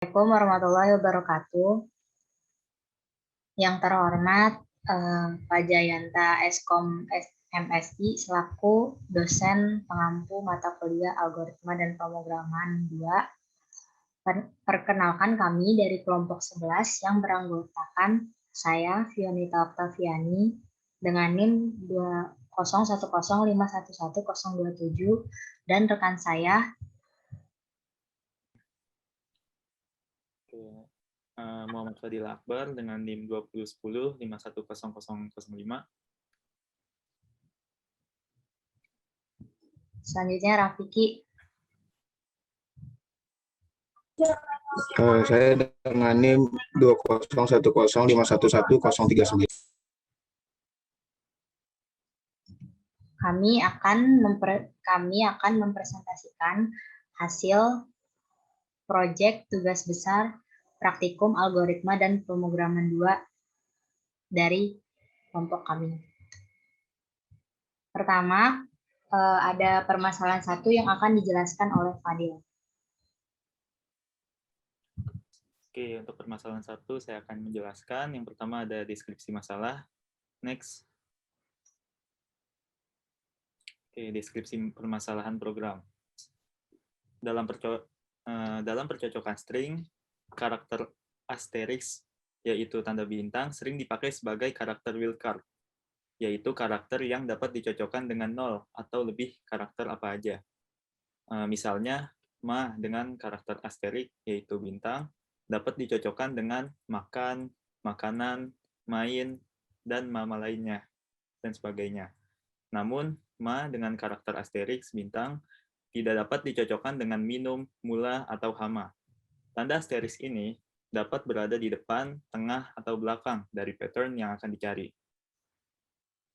Assalamualaikum warahmatullahi wabarakatuh. Yang terhormat Pak Jayanta Eskom MSI selaku dosen pengampu mata kuliah Algoritma dan Pemrograman 2. Perkenalkan kami dari kelompok 11 yang beranggotakan saya Fionita Oktaviani dengan NIM 20105111027 dan rekan saya Muhammad Fadil Akbar dengan NIM 2010-510005. Selanjutnya Rafiki. Saya dengan NIM 2010511039. Kami akan mempresentasikan hasil proyek tugas besar praktikum algoritma dan pemrograman 2 dari kelompok kami. Pertama, ada permasalahan 1 yang akan dijelaskan oleh Fadil. Oke, untuk permasalahan 1 saya akan menjelaskan. Yang pertama ada deskripsi masalah. Next. Oke, deskripsi permasalahan program. Dalam percocokan string, karakter asterisk, yaitu tanda bintang, sering dipakai sebagai karakter wildcard, yaitu karakter yang dapat dicocokkan dengan 0 atau lebih karakter apa aja. Misalnya, ma dengan karakter asterik, yaitu bintang, dapat dicocokkan dengan makan, makanan, main, dan mama lainnya, dan sebagainya. Namun, ma dengan karakter asterik, bintang, tidak dapat dicocokkan dengan minum, mula, atau hama. Tanda asteris ini dapat berada di depan, tengah, atau belakang dari pattern yang akan dicari.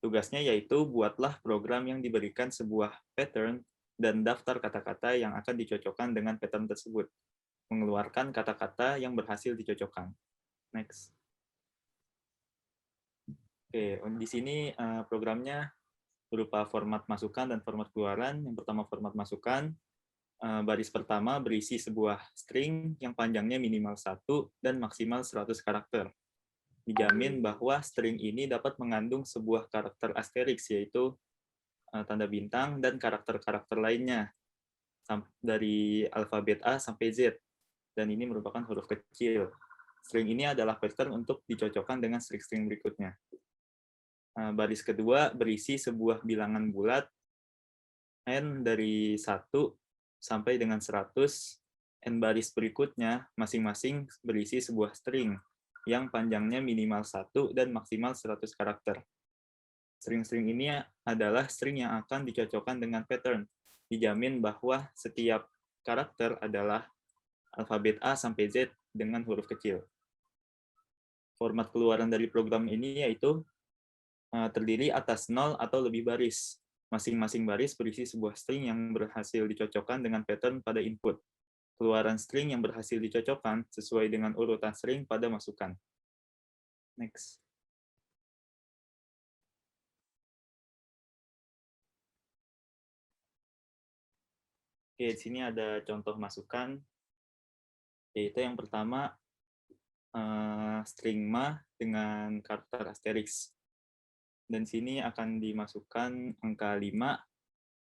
Tugasnya yaitu buatlah program yang diberikan sebuah pattern dan daftar kata-kata yang akan dicocokkan dengan pattern tersebut. Mengeluarkan kata-kata yang berhasil dicocokkan. Next. Oke, di sini programnya berupa format masukan dan format keluaran. Yang pertama format masukan. Baris pertama berisi sebuah string yang panjangnya minimal 1 dan maksimal 100 karakter. Dijamin bahwa string ini dapat mengandung sebuah karakter asterisk, yaitu tanda bintang dan karakter-karakter lainnya dari alfabet A sampai Z, dan ini merupakan huruf kecil. String ini adalah pattern untuk dicocokkan dengan string-string berikutnya. Baris kedua berisi sebuah bilangan bulat n dari 1 sampai dengan 100, n baris berikutnya masing-masing berisi sebuah string yang panjangnya minimal 1 dan maksimal 100 karakter. String-string ini adalah string yang akan dicocokkan dengan pattern. Dijamin bahwa setiap karakter adalah alfabet A sampai Z dengan huruf kecil. Format keluaran dari program ini yaitu terdiri atas 0 atau lebih baris. Masing-masing baris berisi sebuah string yang berhasil dicocokkan dengan pattern pada input. Keluaran string yang berhasil dicocokkan sesuai dengan urutan string pada masukan. Next. Oke, di sini ada contoh masukan, yaitu yang pertama string ma dengan karakter asterisk. Dan sini akan dimasukkan angka 5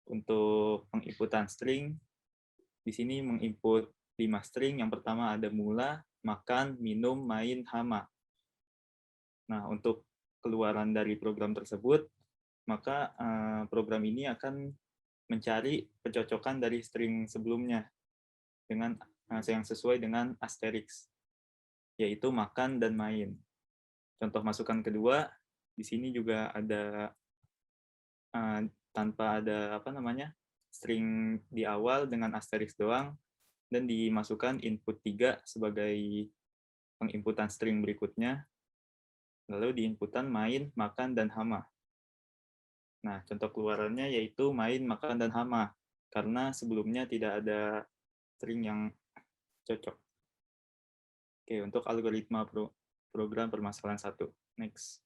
untuk penginputan string. Di sini menginput 5 string. Yang pertama ada mula, makan, minum, main, hama. Nah, untuk keluaran dari program tersebut, maka program ini akan mencari pencocokan dari string sebelumnya dengan yang sesuai dengan asterisk, yaitu makan dan main. Contoh masukan kedua, di sini juga ada tanpa ada string di awal dengan asterisk doang, dan dimasukkan input 3 sebagai penginputan string berikutnya, lalu diinputan main, makan, dan hama. Nah, contoh keluarannya yaitu main, makan, dan hama, karena sebelumnya tidak ada string yang cocok. Oke, untuk algoritma program permasalahan 1. Next.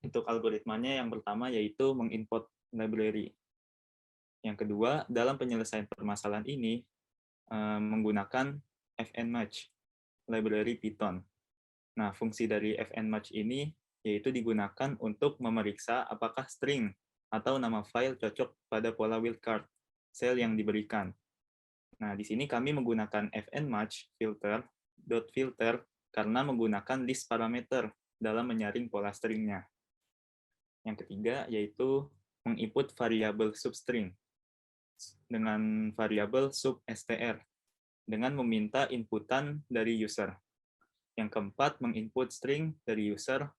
Untuk algoritmanya yang pertama yaitu mengimport library. Yang kedua, dalam penyelesaian permasalahan ini, menggunakan fnmatch, library Python. Nah, fungsi dari fnmatch ini yaitu digunakan untuk memeriksa apakah string atau nama file cocok pada pola wildcard sel yang diberikan. Nah, di sini kami menggunakan fnmatch filter karena menggunakan list parameter dalam menyaring pola stringnya. Yang ketiga yaitu menginput variabel substring dengan variabel substr dengan meminta inputan dari user. Yang keempat, menginput string dari user.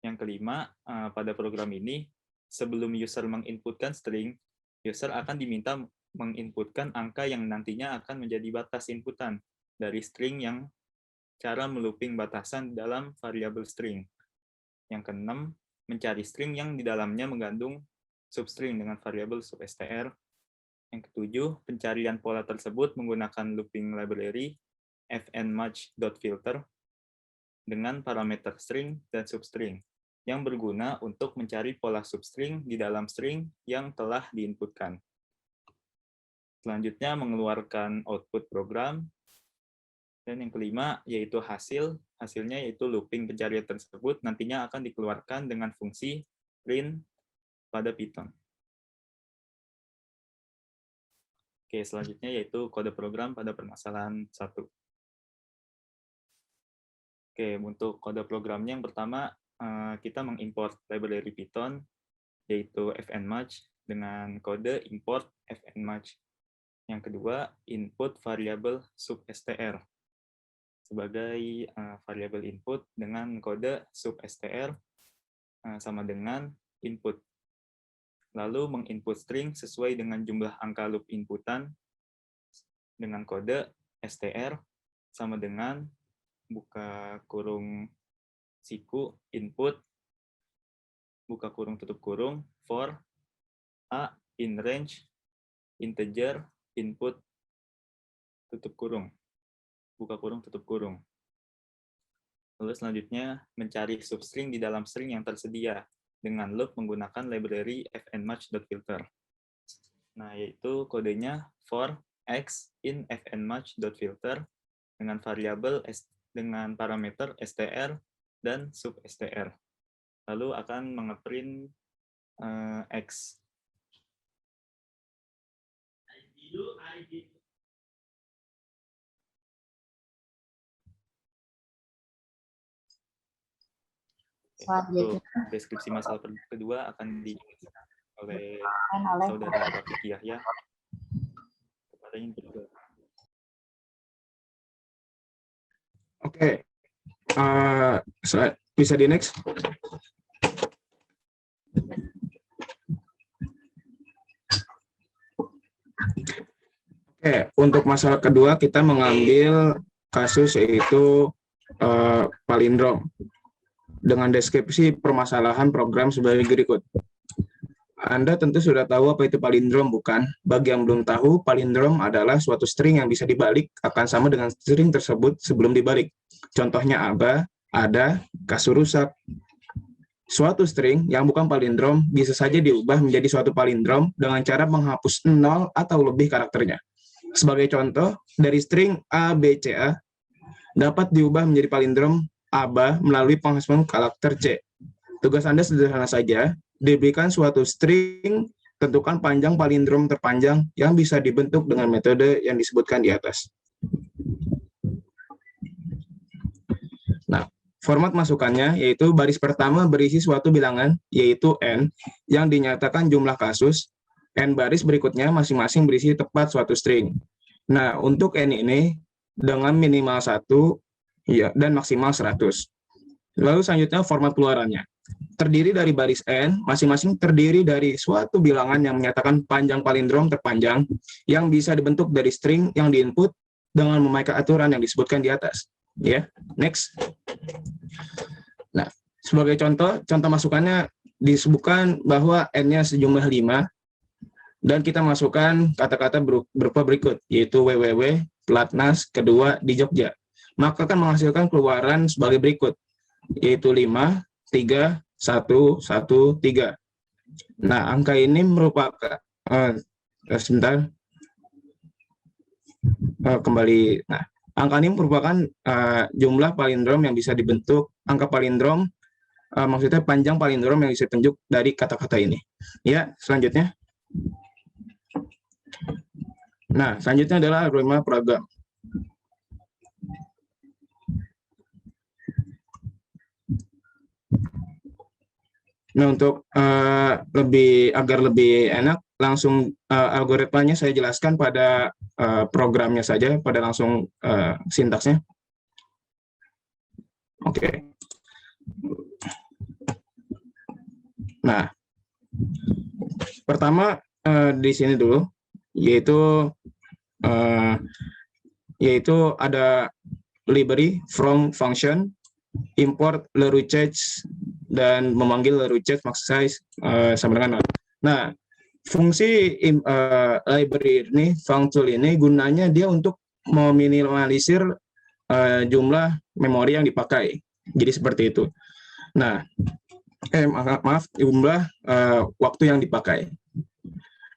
Yang kelima, pada program ini, sebelum user menginputkan string, user akan diminta menginputkan angka yang nantinya akan menjadi batas inputan dari string yang cara melooping batasan dalam variabel string. Yang keenam, mencari string yang di dalamnya mengandung substring dengan variabel substr. Yang ketujuh, pencarian pola tersebut menggunakan looping library fnmatch.filter dengan parameter string dan substring yang berguna untuk mencari pola substring di dalam string yang telah diinputkan. Selanjutnya, mengeluarkan output program. Dan yang kelima, yaitu hasilnya yaitu looping pencarian tersebut nantinya akan dikeluarkan dengan fungsi print pada Python. Oke, selanjutnya yaitu kode program pada permasalahan 1. Oke, untuk kode programnya yang pertama, kita mengimport library Python, yaitu fnmatch, dengan kode import fnmatch. Yang kedua, input variabel substr sebagai variabel input dengan kode substr sama dengan input. Lalu menginput string sesuai dengan jumlah angka loop inputan dengan kode str sama dengan buka kurung siku input buka kurung tutup kurung for a in range integer input tutup kurung buka kurung tutup kurung. Lalu selanjutnya mencari substring di dalam string yang tersedia dengan loop menggunakan library fnmatch.filter. Nah, yaitu kodenya for x in fnmatch.filter dengan variabel dengan parameter str dan substr. Lalu akan mengeprint x. Untuk deskripsi masalah kedua akan dijelaskan oleh saudara Taufik Yahya. Kepadanya berdua. Oke, bisa di next. Oke, untuk masalah kedua kita mengambil kasus yaitu palindrom dengan deskripsi permasalahan program sebagai berikut. Anda tentu sudah tahu apa itu palindrom, bukan? Bagi yang belum tahu, palindrom adalah suatu string yang bisa dibalik akan sama dengan string tersebut sebelum dibalik. Contohnya ada, kasur rusak. Suatu string yang bukan palindrom bisa saja diubah menjadi suatu palindrom dengan cara menghapus 0 atau lebih karakternya. Sebagai contoh, dari string ABCA dapat diubah menjadi palindrom ABA melalui penghapusan karakter C. Tugas Anda sederhana saja, diberikan suatu string, tentukan panjang palindrom terpanjang yang bisa dibentuk dengan metode yang disebutkan di atas. Nah, format masukannya yaitu baris pertama berisi suatu bilangan, yaitu N, yang dinyatakan jumlah kasus, N baris berikutnya masing-masing berisi tepat suatu string. Nah, untuk N ini dengan minimal 1 dan maksimal 100. Lalu selanjutnya format keluarannya. Terdiri dari baris N, masing-masing terdiri dari suatu bilangan yang menyatakan panjang palindrom terpanjang yang bisa dibentuk dari string yang diinput dengan memakai aturan yang disebutkan di atas. Ya, next. Nah, sebagai contoh masukannya disebutkan bahwa N-nya sejumlah 5 dan kita masukkan kata-kata berupa berikut, yaitu www, Platnas, kedua di Jogja. Maka akan menghasilkan keluaran sebagai berikut, yaitu 5, 3, 1, 1, 3. Nah, angka ini merupakan, sebentar. kembali. Nah, angka ini merupakan jumlah palindrom yang bisa dibentuk. Angka palindrom maksudnya panjang palindrom yang bisa ditunjuk dari kata-kata ini. Ya, selanjutnya. Nah, selanjutnya adalah algoritma program. Nah, untuk agar lebih enak, langsung algoritmanya saya jelaskan pada programnya saja, pada langsung sintaksnya. Oke. Nah, pertama di sini dulu, yaitu ada library from function, import LeRouchage, dan memanggil LeRouchage max size sama dengan 0. Nah, fungsi library ini, function ini gunanya dia untuk meminimalisir jumlah memori yang dipakai. Jadi seperti itu. Nah, maaf, jumlah waktu yang dipakai.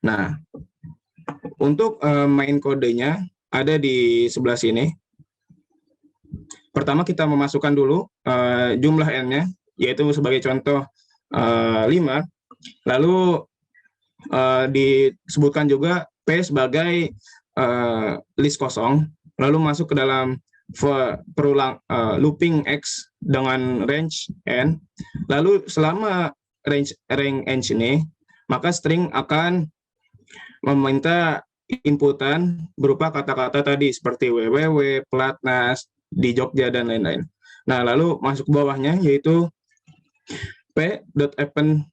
Nah, untuk main kodenya ada di sebelah sini. Pertama kita memasukkan dulu jumlah n-nya, yaitu sebagai contoh 5. Lalu disebutkan juga P sebagai list kosong, lalu masuk ke dalam looping X dengan range n. Lalu selama range n ini, maka string akan meminta inputan berupa kata-kata tadi seperti www, Platnas, di Jogja, dan lain-lain. Nah, lalu masuk ke bawahnya yaitu p.append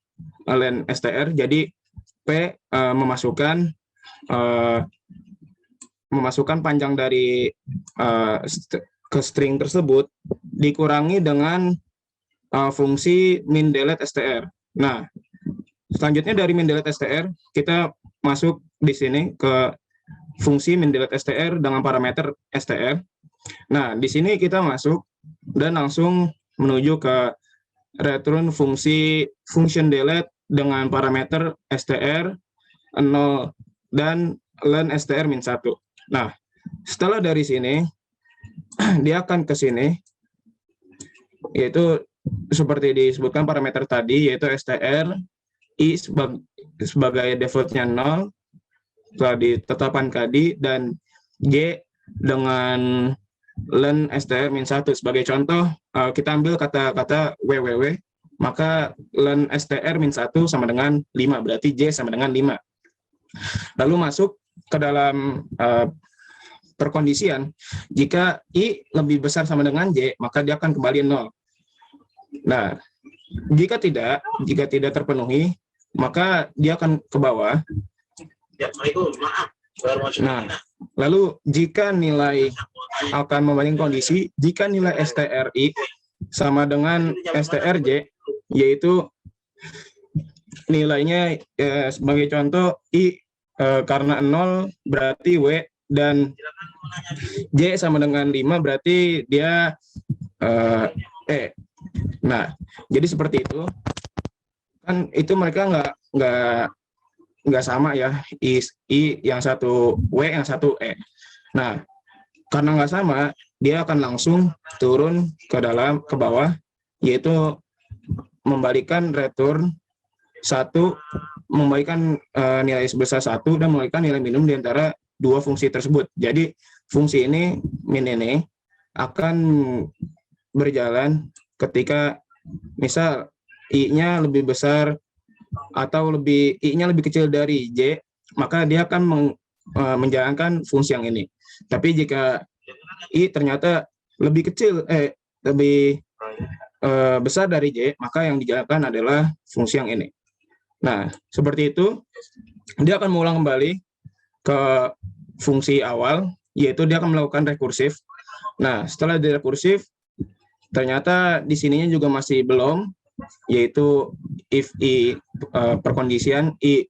len str. Jadi p memasukkan panjang dari ke string tersebut dikurangi dengan fungsi min delete str. Nah, selanjutnya dari min delete str kita masuk di sini ke fungsi min delete str dengan parameter str. Nah, di sini kita masuk dan langsung menuju ke return fungsi function delete dengan parameter str 0 dan len str min 1. Nah, setelah dari sini dia akan ke sini, yaitu seperti disebutkan parameter tadi, yaitu str i sebagai defaultnya 0 telah ditetapkan tadi, dan j dengan len str min 1. Sebagai contoh, kita ambil kata-kata www, maka len str min 1 sama dengan 5, berarti j sama dengan 5. Lalu masuk ke dalam perkondisian, jika i lebih besar sama dengan j, maka dia akan kembali 0. Nah, jika tidak terpenuhi, maka dia akan ke bawah. Nah, lalu jika nilai akan membanding kondisi, jika nilai stri sama dengan strj, yaitu nilainya sebagai contoh i karena 0 berarti w, dan j sama dengan 5 berarti dia e. Nah, jadi seperti itu. Kan itu mereka nggak sama ya, i yang satu w, yang satu e. Nah, karena nggak sama, dia akan langsung turun ke bawah, yaitu membalikan return 1, membalikan nilai sebesar 1 dan membalikan nilai minimum di antara dua fungsi tersebut. Jadi fungsi ini min ini akan berjalan ketika misal i-nya lebih besar atau i-nya lebih kecil dari j, maka dia akan menjalankan fungsi yang ini. Tapi jika i ternyata lebih besar dari j, maka yang dijalankan adalah fungsi yang ini. Nah, seperti itu, dia akan mengulang kembali ke fungsi awal, yaitu dia akan melakukan rekursif. Nah, setelah di rekursif, ternyata di sininya juga masih belum, yaitu if i perkondisian i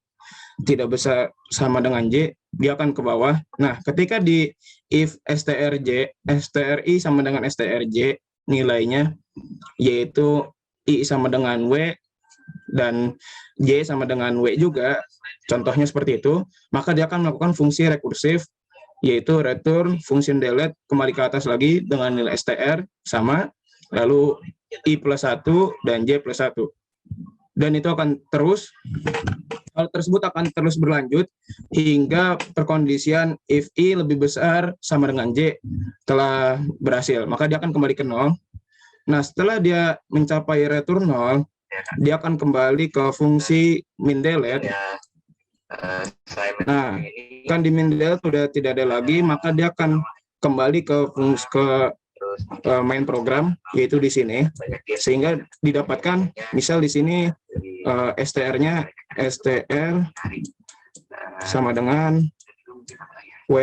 tidak besar sama dengan j, dia akan ke bawah. Nah, ketika di if stri sama dengan strj nilainya, yaitu i sama dengan w dan j sama dengan w juga, contohnya seperti itu, maka dia akan melakukan fungsi rekursif yaitu return function delete kembali ke atas lagi dengan nilai str sama, lalu i+1 dan j+1. Dan itu akan terus, hal tersebut akan terus berlanjut hingga perkondisian if i lebih besar sama dengan j telah berhasil, maka dia akan kembali ke 0. Nah, setelah dia mencapai return 0, dia akan kembali ke fungsi min delete. Nah, kan di min delete sudah tidak ada lagi, maka dia akan kembali ke fungsi main program, yaitu di sini, sehingga didapatkan misal di sini str-nya str sama dengan w.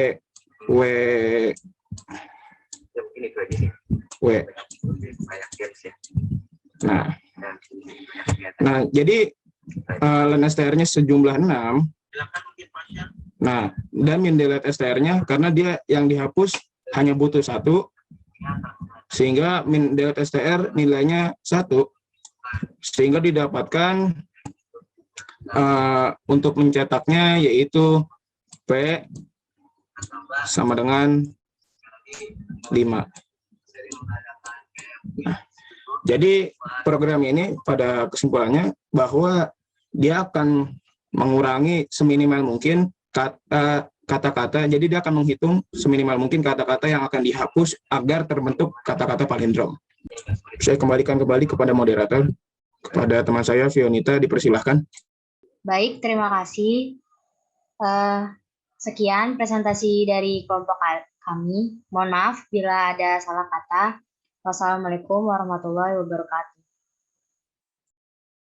Nah, jadi len str-nya sejumlah 6. Nah, dan min delete str-nya karena dia yang dihapus hanya butuh 1, sehingga min delete str nilainya 1, sehingga didapatkan untuk mencetaknya yaitu p sama dengan 5. Nah, jadi program ini pada kesimpulannya bahwa dia akan mengurangi seminimal mungkin kata-kata, jadi dia akan menghitung seminimal mungkin kata-kata yang akan dihapus agar terbentuk kata-kata palindrom. Saya kembalikan kembali kepada moderator, kepada teman saya Fionita, dipersilahkan. Baik, terima kasih. Sekian presentasi dari kelompok kami. Mohon maaf bila ada salah kata. Wassalamualaikum warahmatullahi wabarakatuh.